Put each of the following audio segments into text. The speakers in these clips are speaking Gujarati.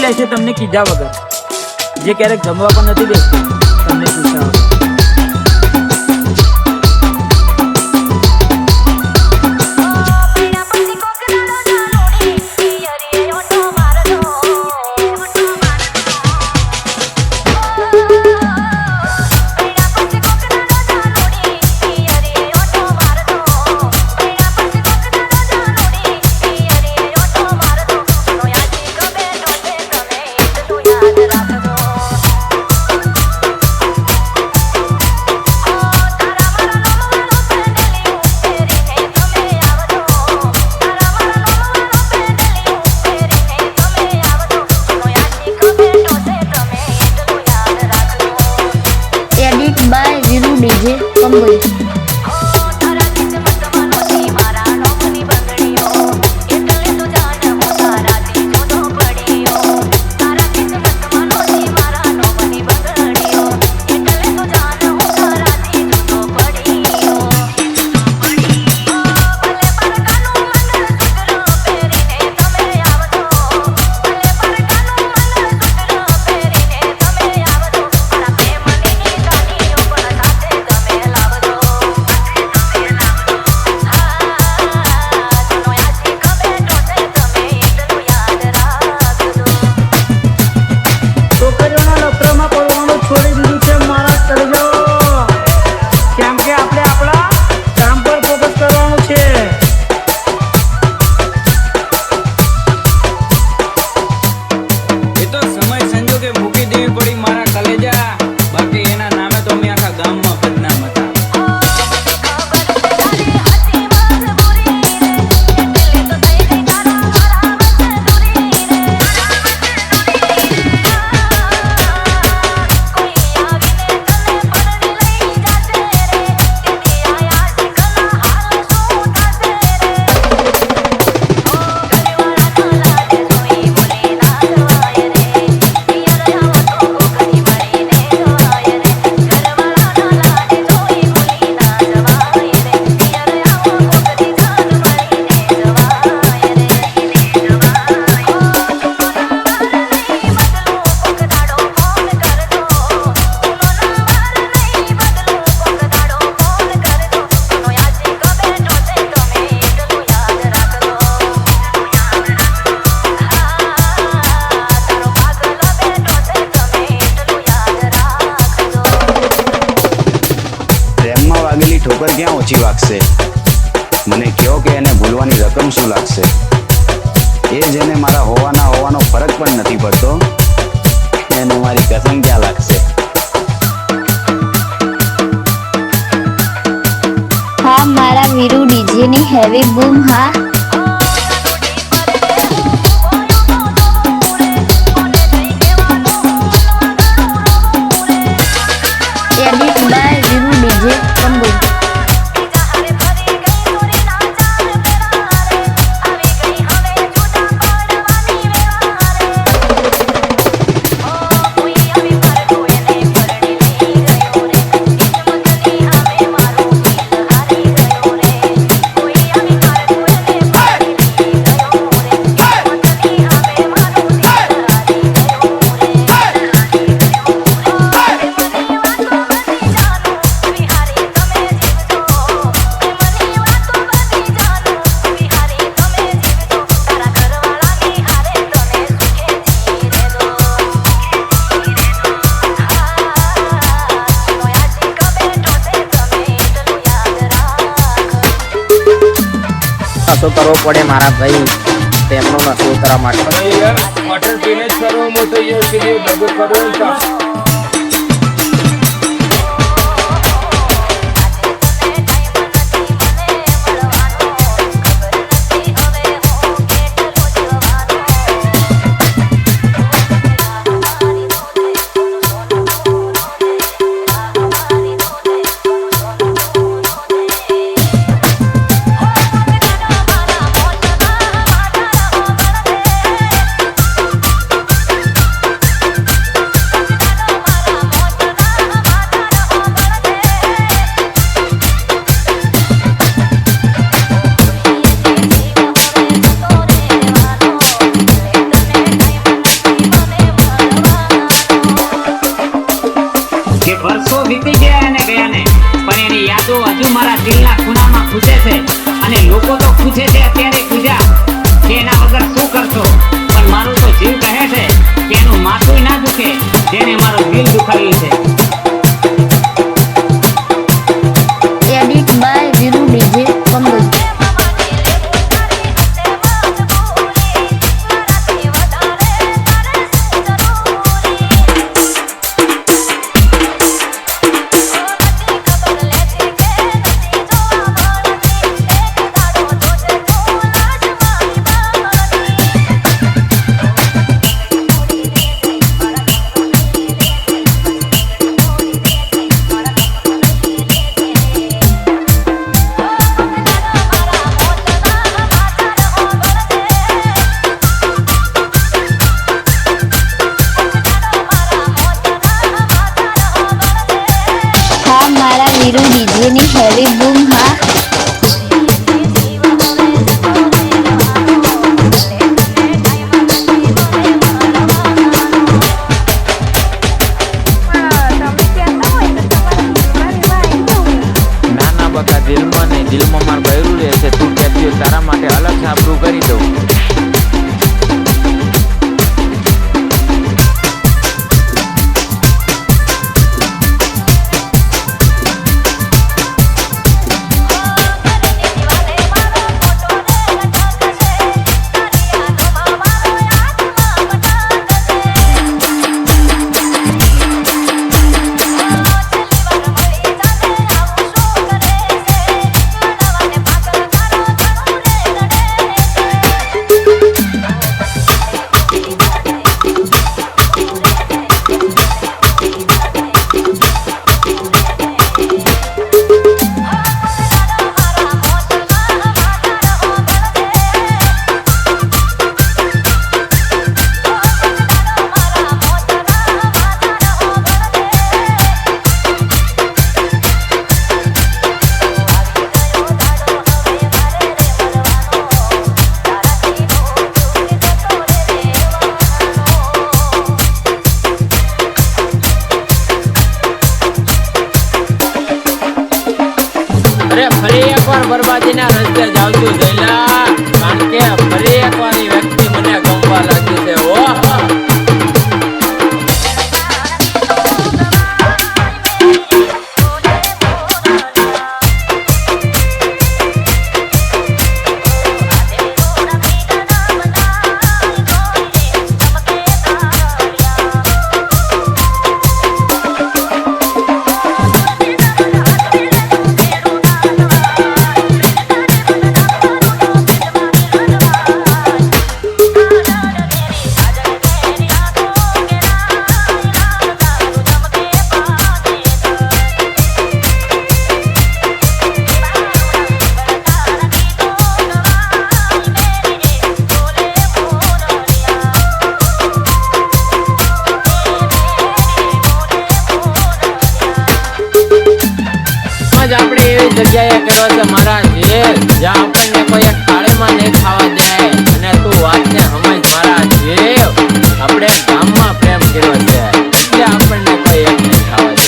જાય છે તમને કીધા વગર, જે ક્યારેક જમવા પણ નથી બેસતી તમને પૂછ્યા વગર. ઠોકર ક્યાં ઓછી વાગશે? મને કહો કે એને ભૂલવાની રકમ શું લાગશે? એ જેને મારા હોવાનો ફરક પણ નથી પડતો, એને મારી કસમ ક્યાં લાગશે? હા મારા વીરુ ડીજે ની હેવી બૂમ. હા edit by Viru DJ Kamboi. નશો કરવો પડે મારા ભાઈ, તેમનો નશો કરવા માટે. યાર મટર પીને જ કરો, હું તો યાર સીધી ડબલ કરો. વર્ષો વીતી ગયા અને ગયા ને, પણ એની યાદો હજુ મારા દિલના ખૂણામાં ખૂંચે છે. અને લોકો તો પૂછે છે અત્યારે પૂજા કે એના વગર શું કરશો, પણ મારું તો જીવ કહે છે કે એનું માથું ના દુખે જેને મારું દિલ દુખાવ્યું છે. Edit by Viru DJ Pangal. મારા વીરુ ડીજે ની હેવી બૂમ. હા નાના બકા દિલમાં નહીં, દિલમાં માર બૈરું રહે છે. તું કહેતી હોય તારા માટે અલગ સાબરું કરી દઉં. ફરી એકવાર બરબાદીના રસ્તે જાઉં છું જયલા, કારણ કે ફરી એકવાર એ વ્યક્તિ મને ગમવા લાગ્યું છે. આપણે એવી જગ્યાએ કર્યો છે મારા જેલ, જ્યાં આપણને કોઈ એક થાળીમાં નહીં ખાવા દે. અને તું વાતને સમજ મારા જેવ, આપણે ગામમાં પ્રેમ કર્યો છે એટલે આપણને કોઈ એક નહીં ખાવા દે.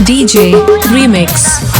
DJ Remix.